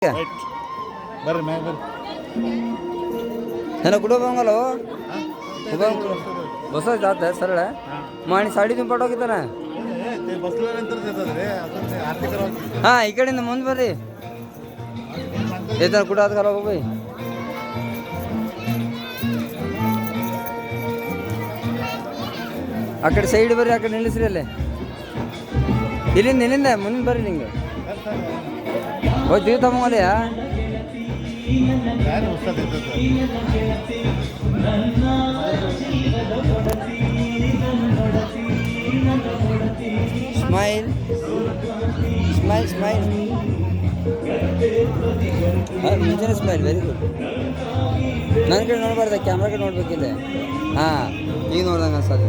ಬರ್ರಿ ಮ್ಯಾಗ ಬರ್ರಿ ह्याला कुठं बंगालो बस जात आहे सरळ मग आणि साडेतीन पाठवा ना ते बसल्यानंतर देतात रे अजून ते आरती करावं हां इकडे ಮುಂದೆ ಬರ್ರಿ येतात कुठं हात घाला बाई ಆ ಕಡೆ ಸೈಡ್ ಬರ್ರಿ ಆ ಕಡೆ ನಿಲ್ಲಿಸ್ರಿ ಅಲ್ಲೇ ಇಲ್ಲಿಂದ ಮುಂದೆ ಬರ್ರಿ ನಿಂಗೆ ಹೋಯ್ ದಿವಸ ತಗೊಂಬಲಿಯಾ काय नुसतं देतात स्माइल स्माइल स्माइल ಮುಂಚೆನೇ ಸ್ಮೈಲ್ ವೆರಿ ಗುಡ್ ನನ್ನ ಕಡೆ ನೋಡಬಾರ್ದ ಕ್ಯಾಮ್ರಾ ಕಡೆ ನೋಡ್ಬೇಕಿದೆ ಹಾಂ ಈಗ ನೋಡ್ದಂಗೆ ಅನ್ಸೋದು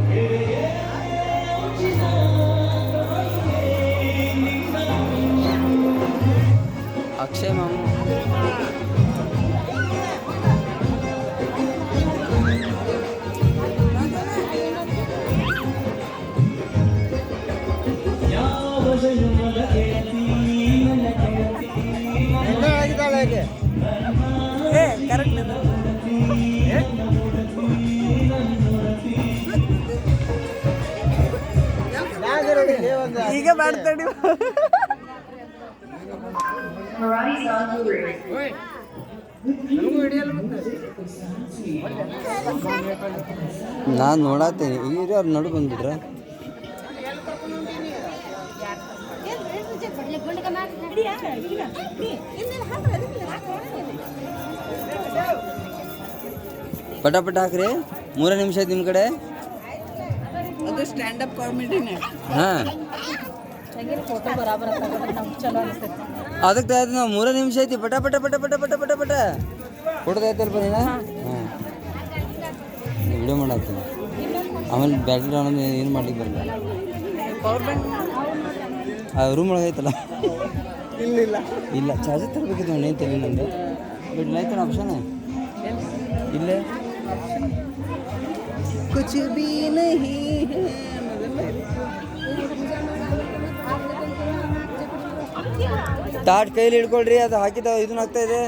ಅಕ್ಷಯ್ ಮಾಮು ಈಗ ಮಾಡ್ತಾಡಿ ನಾನು ನೋಡತ್ತೀನಿ ಈಗ ಅವ್ರು ನಡು ಬಂದ್ಬಿಟ್ರೆ ಪಟ ಪಟ ಹಾಕ್ರಿ 3 ನಿಮಿಷ ಆಯ್ತು ನಿಮ್ಮ ಕಡೆ ಅದು ಸ್ಟ್ಯಾಂಡ್ ಅಪ್ ಕಾಮಿಡಿನೇ ಹಾಂ ಫೋಟೋ ಬರಾಬರ ಚಲೋ ಅನಿಸ್ತೈತಿ ಅದಕ್ಕೆ ಆಯ್ತು ನಾವು 3 ನಿಮಿಷ ಐತಿ ಪಟ ಪಟ ಪಟ ಪಟ ಪಟ ಪಟ ಪಟ ಫೋಟೋದ ಆಯ್ತಲ್ಲ ಬರೀ ಹಾಂ ವಿಡಿಯೋ ಮಾಡಾಕ್ತೀನಿ ಆಮೇಲೆ ಬ್ಯಾಟ್ರಿ ಅನ್ನೋದು ಏನು ಮಾಡ್ಲಿಕ್ಕೆ ಬರಲ್ಲ ಪವರ್ ಬ್ಯಾಂಕ್ ಆ ರೂಮ್ ಒಳಗೆ ಐತಲ್ಲ ಇಲ್ಲ ಇಲ್ಲ ಚಾರ್ಜರ್ ತರಬೇಕಿತ್ತು ಏನು ತಲೆ ನಂದು ಬಿಡ್ಲ ಆಯ್ತಾನ ಆಪ್ಷನ್ ಇಲ್ಲೇ कुछ भी नहीं है ತಾಟ್ ಕೈಲಿ ಹಿಡ್ಕೊಳ್ರಿ ಅದು ಹಾಕಿದ ಇದನ್ನ ಆಗ್ತಾ ಇದೆ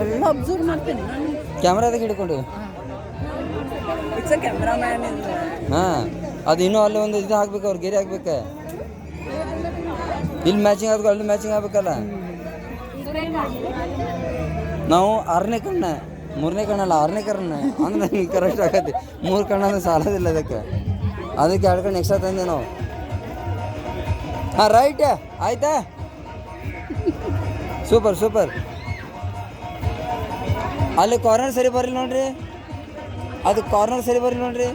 ಎಲ್ಲ ಅಬ್ಸರ್ವ್ ಮಾಡ್ತೇನೆ ನಾನು ಕ್ಯಾಮ್ರಾದಾಗ ಹಿಡ್ಕೊಂಡು ಇಟ್ಸ್ ಅ ಕ್ಯಾಮ್ರಾಮ್ಯಾನ್ ಹಾಂ ಅದು ಇನ್ನೂ ಅಲ್ಲಿ ಒಂದು ಇದು ಹಾಕ್ಬೇಕು ಅವ್ರು ಗೆರೆ ಹಾಕ್ಬೇಕು ಇಲ್ಲಿ ಮ್ಯಾಚಿಂಗ್ ಆಗ್ಬೇಕು ಅಲ್ಲಿ ಮ್ಯಾಚಿಂಗ್ ಆಗ್ಬೇಕಲ್ಲ ನಾವು 6ನೇ ಕಣ್ಣ 3ನೇ ಕಣ್ಣಲ್ಲ 6ನೇ ಕಣ್ಣ ಅಂದ್ರೆ ನಂಗೆ ಕರೆಕ್ಟ್ ಆಗತ್ತೆ 3 ಕಣ್ಣ ಅಂದ್ರೆ ಸಾಲೋದಿಲ್ಲ ಅದಕ್ಕೆ 2 ಕಣ್ಣು ಎಕ್ಸ್ಟ್ರಾ ತಂದೆ ನಾವು ಹಾಂ ರೈಟ್ ಆಯ್ತಾ ಸೂಪರ್ ಸೂಪರ್ ಅಲ್ಲಿ ಕಾರ್ನರ್ ಸರಿ ಬರ್ರಿ ನೋಡ್ರಿ ಅದು ಕಾರ್ನರ್ ಸರಿ ಬರ್ರಿ ನೋಡ್ರಿ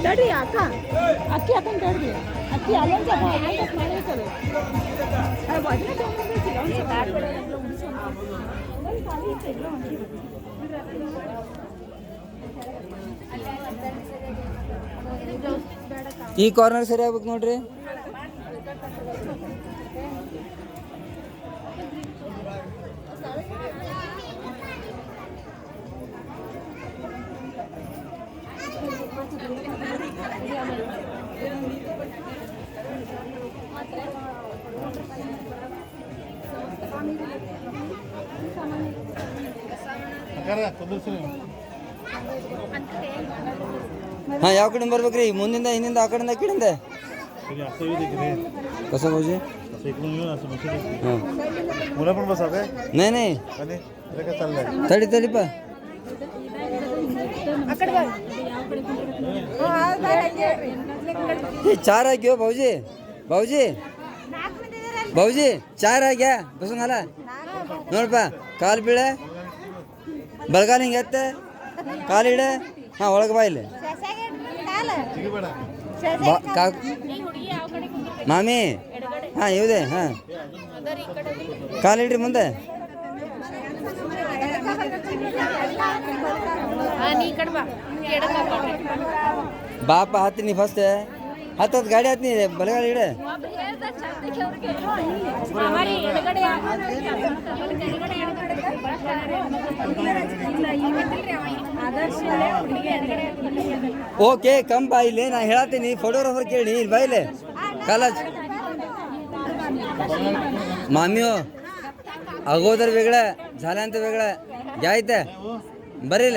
ತಡಿ ಅಕ್ಕಿ ಹಾಕೊಂಡು ತಡ್ರಿ ಅಕ್ಕಿ ಅಲ್ಲೊಂದು ಮಾಡಿರ್ತಾರೆ ಈ ಕಾರ್ನರ್ ಸರಿ ಆಗ್ಬೇಕು ನೋಡ್ರಿ ಹಾಂ ಯಾವ कडेन ಬರ್ಬೇಕ್ರಿ ಮುಂದಿಂದ ಹಿಂದಿಂದ ಆ ಕಡೆಯಿಂದ ಕಡೆಯಿಂದ कसं भाऊजी हां मुलं पण बसा काय नाही नाही काय चाललंय तडी तडी पा हे 4 ಆಗ್ಯೋ भाऊजी भाऊजी भाऊजी 4 ಆಗ್ಯಾ ಬಸಂಗ ಅಲ್ಲ ನೋಡಪ್ಪ ಕಾಲು ಬೀಳೆ ಬಲಗಾಲ ಹಿಂಗೆ ಎತ್ತೆ ಕಾಲು ಇಡೆ ಹಾಂ ಒಳಗೆ ಬಾ ಇಲ್ಲಿ ಮಾಮಿ ಹಾಂ ಇವುದೇ ಹಾಂ ಕಾಲು ಇಡ್ರಿ ಮುಂದೆ ಬಾಪ ಹತ್ತೀನಿ ಫಸ್ಟ್ ಹತ್ತತ್ತು ಗಾಡಿ ಹತ್ತೀನಿ ಬಲಗಾಲ ಇಡೆ ಓಕೆ ಕಮ್ ಬಾ ಇಲ್ಲಿ ನಾ ಹೇಳತ್ತೀನಿ ಫೋಟೋಗ್ರಾಫರ್ ಕೇಳಿ ಇಲ್ಲಿ ಬಾ ಇಲ್ಲಿ ಕಾಲೇಜ್ मामी हो अगोदर वेगळं झाल्यानंतर वेगळं घ्यायचं बरेल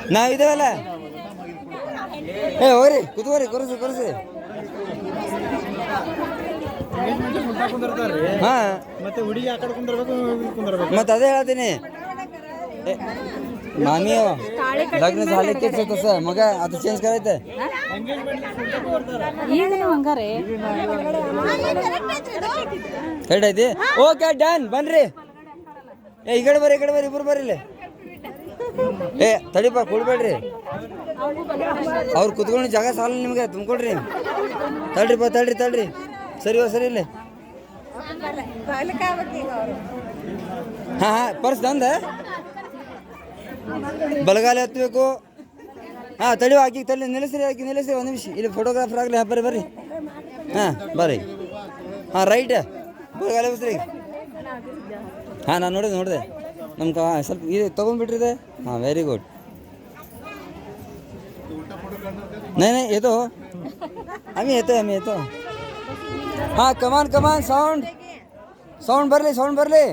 नाव इथे वाला ए हो रे कुतवरे करूसे करूसे ಹಾ ಮತ್ತೆ ಹುಡುಗಿ ಆ ಕಡೆ ಕುಂದಿರ್ಬೇಕು ಮತ್ತೆ ಅದೇ ಹೇಳ್ತೀನಿ मामी हो लग्न झाले की तसं मग आता चेंज करायचं ಈಗಲೂ ಹಂಗಾರೆ ಕರೆಕ್ಟ್ ಐತಿ ಓಕೆ ಡನ್ ಬನ್ರಿ ಏ ಈ ಕಡೆ ಬರ್ರಿ ಇಬ್ರು ಬರ್ರಿ ಇಲ್ಲಿ ಏ ತಡಿಪ ಕೊಡ್ಬೇಡ್ರಿ ಅವ್ರು ಕುತ್ಕೊಂಡು ಜಾಗ ಸಾಲ ನಿಮಗೆ ತುಂಬ್ಕೊಡ್ರಿ ತಡ್ರಿಪ್ಪ ತಡ್ರಿ ಸರಿ ಸರಿ ಇಲ್ಲಿ ಹಾಂ ಪರ್ಸ್ ತಂದ ಬಲಗಾಲಿ ಹತ್ತಬೇಕು ಹಾಂ ತಡಿ ಹಾಕಿ ನಿಲ್ಲಿಸ್ರಿ ಒಂದು ನಿಮಿಷ ಇಲ್ಲಿ ಫೋಟೋಗ್ರಾಫರ್ ಆಗಲಿ ಬರ್ರಿ ಹಾಂ ಬರ್ರಿ ಹಾಂ ರೈಟ್ ಬಲಗಾಲಿ ಬಸ್ರಿ ಹಾಂ ನಾನು ನೋಡಿದೆ ನಮ್ಗೆ ಸ್ವಲ್ಪ ಇದು ತೊಗೊಂಡ್ಬಿಟ್ರಿ ಇದೆ ಹಾಂ ವೆರಿ ಗುಡ್ नहीं येतो आम्ही येतो हां कमान साऊंड भरले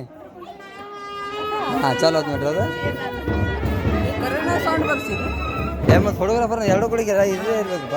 हां चलो मीटर ಸೌಂಡ್ ಬರ್ಸಿ ಮತ್ತೆ ಫೋಟೋಗ್ರಾಫರ್ ಎರಡು ಕೊಡಿಗೆ ಇದೇ ಇರಬೇಕಪ್ಪ